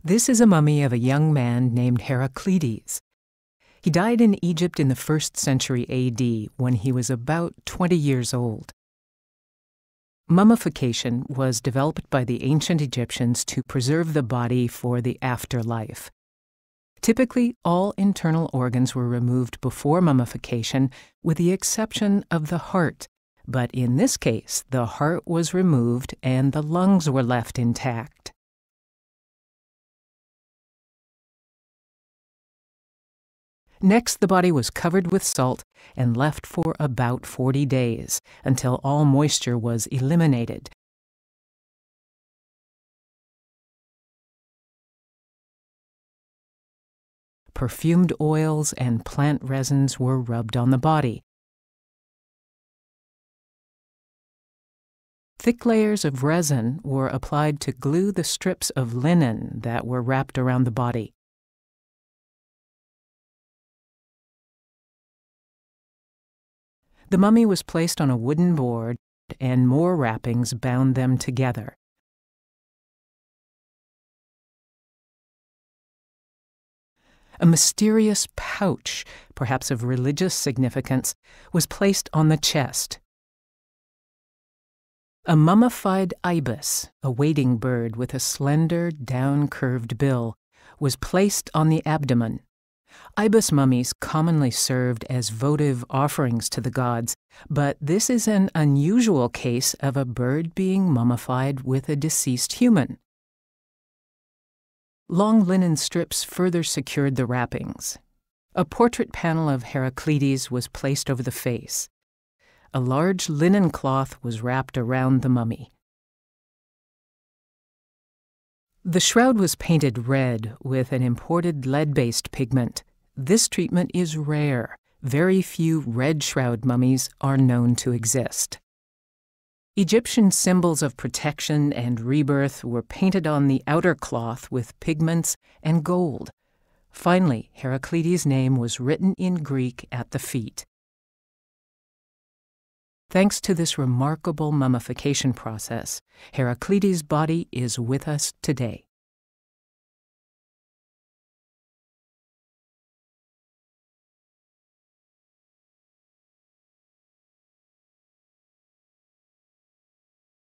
This is a mummy of a young man named Heraclides. He died in Egypt in the 1st century AD when he was about 20 years old. Mummification was developed by the ancient Egyptians to preserve the body for the afterlife. Typically, all internal organs were removed before mummification, with the exception of the heart. But in this case, the heart was removed and the lungs were left intact. Next, the body was covered with salt and left for about 40 days, until all moisture was eliminated. Perfumed oils and plant resins were rubbed on the body. Thick layers of resin were applied to glue the strips of linen that were wrapped around the body. The mummy was placed on a wooden board, and more wrappings bound them together. A mysterious pouch, perhaps of religious significance, was placed on the chest. A mummified ibis, a wading bird with a slender, down-curved bill, was placed on the abdomen. Ibis mummies commonly served as votive offerings to the gods, but this is an unusual case of a bird being mummified with a deceased human. Long linen strips further secured the wrappings. A portrait panel of Heraclides was placed over the face. A large linen cloth was wrapped around the mummy. The shroud was painted red with an imported lead-based pigment. This treatment is rare. Very few red shroud mummies are known to exist. Egyptian symbols of protection and rebirth were painted on the outer cloth with pigments and gold. Finally, Heraclides' name was written in Greek at the feet. Thanks to this remarkable mummification process, Heraclides' body is with us today.